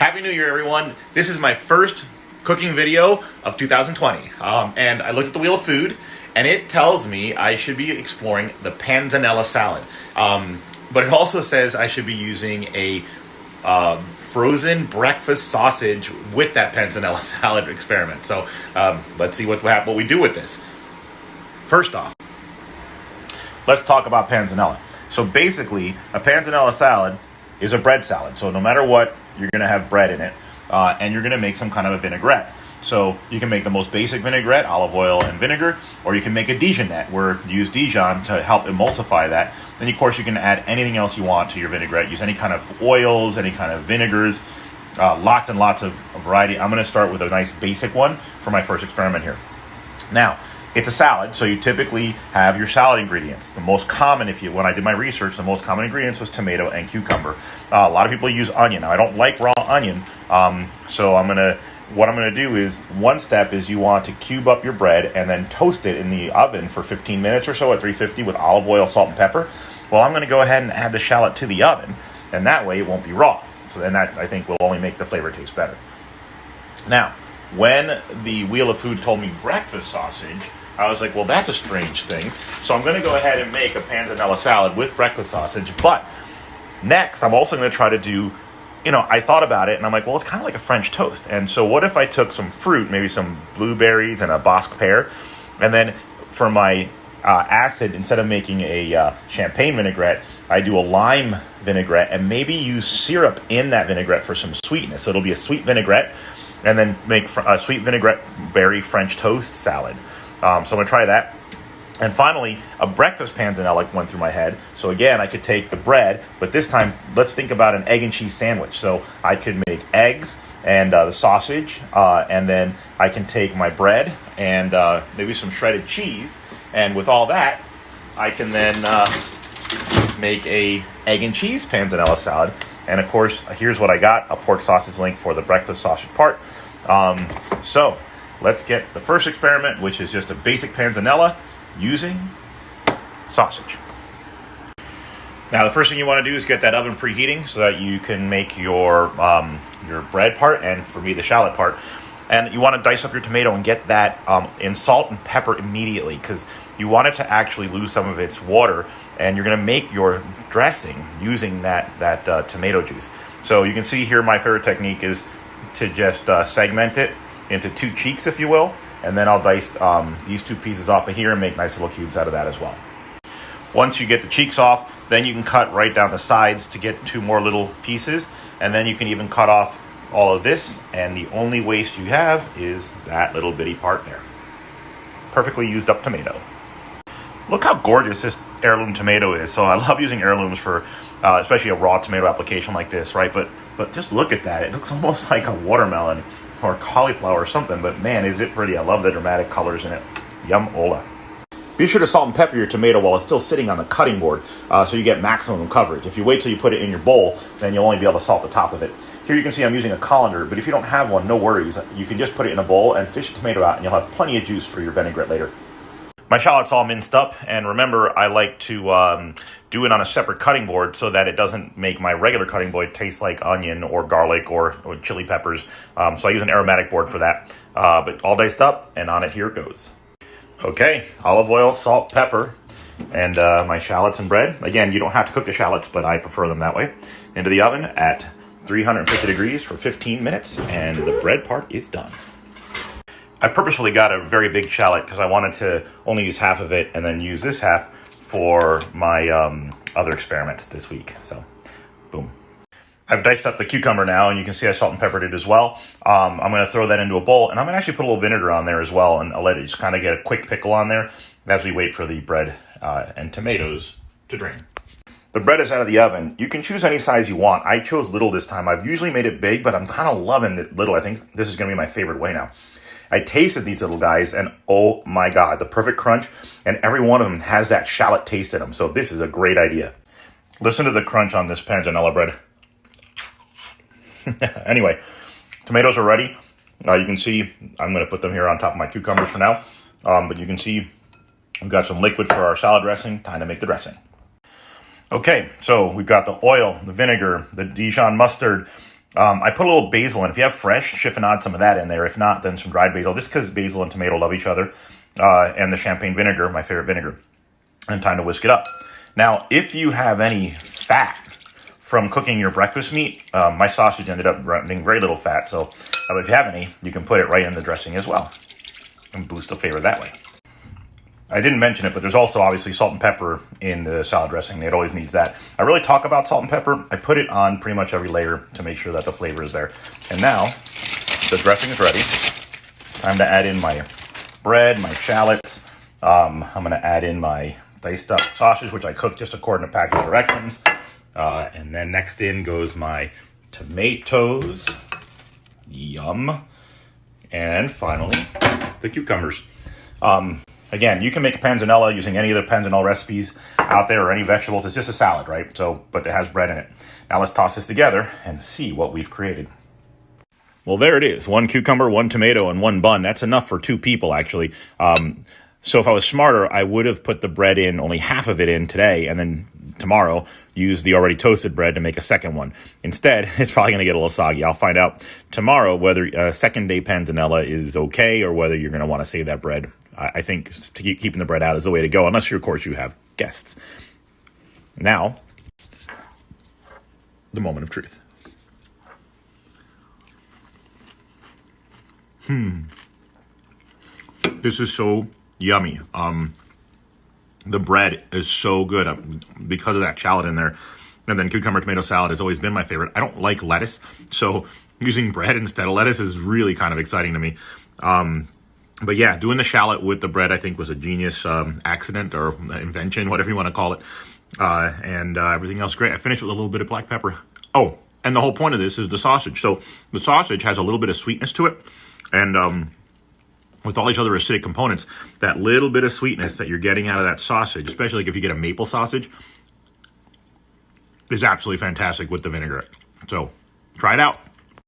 Happy New Year, everyone. This is my first cooking video of 2020. And I looked at the Wheel of Food, and it tells me I should be exploring the Panzanella salad. But it also says I should be using a frozen breakfast sausage with that Panzanella salad experiment. So let's see what we do with this. First off, let's talk about Panzanella. So basically, a Panzanella salad is a bread salad. So no matter what, you're going to have bread in it, and you're going to make some kind of a vinaigrette. So you can make the most basic vinaigrette, olive oil and vinegar, or you can make a Dijonette, where you use Dijon to help emulsify that. Then, of course, you can add anything else you want to your vinaigrette. Use any kind of oils, any kind of vinegars, lots and lots of variety. I'm going to start with a nice basic one for my first experiment here. Now, it's a salad, so you typically have your salad ingredients. The most common, when I did my research, the most common ingredients was tomato and cucumber. A lot of people use onion. Now, I don't like raw onion, so what I'm gonna do is, one step is you want to cube up your bread and then toast it in the oven for 15 minutes or so at 350 with olive oil, salt, and pepper. Well, I'm gonna go ahead and add the shallot to the oven, and that way it won't be raw. So then that, I think, will only make the flavor taste better. Now, when the Wheel of Food told me breakfast sausage, I was like, well, that's a strange thing. So I'm going to go ahead and make a Panzanella salad with breakfast sausage. But next, I'm also going to try to do, I thought about it, and I'm like, well, it's kind of like a French toast. And so what if I took some fruit, maybe some blueberries and a Bosc pear, and then for my acid, instead of making a champagne vinaigrette, I do a lime vinaigrette and maybe use syrup in that vinaigrette for some sweetness. So it'll be a sweet vinaigrette, and then make a sweet vinaigrette berry French toast salad. So I'm going to try that. And finally, a breakfast Panzanella went through my head. So again, I could take the bread, but this time, let's think about an egg and cheese sandwich. So I could make eggs and the sausage, and then I can take my bread and maybe some shredded cheese. And with all that, I can then make a egg and cheese Panzanella salad. And of course, here's what I got, a pork sausage link for the breakfast sausage part. So let's get the first experiment, which is just a basic Panzanella using sausage. Now, the first thing you want to do is get that oven preheating so that you can make your bread part, and for me, the shallot part. And you want to dice up your tomato and get that in salt and pepper immediately, because you want it to actually lose some of its water, and you're going to make your dressing using that tomato juice. So you can see here, my favorite technique is to just segment it into two cheeks, if you will, and then I'll dice these two pieces off of here and make nice little cubes out of that as well. Once you get the cheeks off, then you can cut right down the sides to get two more little pieces, and then you can even cut off all of this, and the only waste you have is that little bitty part there. Perfectly used up tomato. Look how gorgeous this heirloom tomato is. So I love using heirlooms for especially a raw tomato application like this, right? But just look at that. It looks almost like a watermelon or cauliflower or something, but man, is it pretty. I love the dramatic colors in it. Yum-ola. Be sure to salt and pepper your tomato while it's still sitting on the cutting board, so you get maximum coverage. If you wait till you put it in your bowl, then you'll only be able to salt the top of it. Here you can see I'm using a colander, but if you don't have one, no worries. You can just put it in a bowl and fish the tomato out, and you'll have plenty of juice for your vinaigrette later. My shallot's all minced up, and remember, I like to do it on a separate cutting board so that it doesn't make my regular cutting board taste like onion or garlic or chili peppers. So I use an aromatic board for that. But all diced up, and on it, here it goes. Okay, olive oil, salt, pepper, and my shallots and bread. Again, you don't have to cook the shallots, but I prefer them that way. Into the oven at 350 degrees for 15 minutes, and the bread part is done. I purposefully got a very big shallot because I wanted to only use half of it and then use this half for my other experiments this week. So, boom. I've diced up the cucumber now, and you can see I salt and peppered it as well. I'm going to throw that into a bowl, and I'm going to actually put a little vinegar on there as well, and I'll let it just kind of get a quick pickle on there as we wait for the bread and tomatoes to drain. The bread is out of the oven. You can choose any size you want. I chose little this time. I've usually made it big, but I'm kind of loving it little. I think this is going to be my favorite way now. I tasted these little guys, and oh my God, the perfect crunch, and every one of them has that shallot taste in them, so this is a great idea. Listen to the crunch on this Panzanella bread. Anyway, tomatoes are ready. You can see, I'm going to put them here on top of my cucumbers for now, but you can see we've got some liquid for our salad dressing. Time to make the dressing. Okay, so we've got the oil, the vinegar, the Dijon mustard, I put a little basil in. If you have fresh, chiffonade some of that in there. If not, then some dried basil, just because basil and tomato love each other. And the champagne vinegar, my favorite vinegar. And time to whisk it up. Now, if you have any fat from cooking your breakfast meat, my sausage ended up running very little fat. So if you have any, you can put it right in the dressing as well and boost the flavor that way. I didn't mention it, but there's also obviously salt and pepper in the salad dressing. It always needs that. I really talk about salt and pepper. I put it on pretty much every layer to make sure that the flavor is there. And now the dressing is ready. Time to add in my bread, my shallots. I'm going to add in my diced up sausage, which I cooked just according to package directions. And then next in goes my tomatoes. Yum. And finally, the cucumbers. Again, you can make a panzanella using any of the panzanella recipes out there or any vegetables. It's just a salad, right? But it has bread in it. Now let's toss this together and see what we've created. Well, there it is. 1 cucumber, 1 tomato, and 1 bun. That's enough for 2 people, actually. So if I was smarter, I would have put the bread in, only half of it in today, and then tomorrow use the already toasted bread to make a second one. Instead, it's probably going to get a little soggy. I'll find out tomorrow whether a second-day panzanella is okay or whether you're going to want to save that bread. I think to keep keeping the bread out is the way to go, unless, of course, you have guests. Now, the moment of truth. This is so yummy. The bread is so good because of that shallot in there. And then cucumber tomato salad has always been my favorite. I don't like lettuce, so using bread instead of lettuce is really kind of exciting to me. But yeah, doing the shallot with the bread I think was a genius accident or invention, whatever you want to call it. And everything else great. I finished with a little bit of black pepper. Oh, and the whole point of this is the sausage. So the sausage has a little bit of sweetness to it. And with all these other acidic components, that little bit of sweetness that you're getting out of that sausage, especially like if you get a maple sausage, is absolutely fantastic with the vinaigrette. So try it out.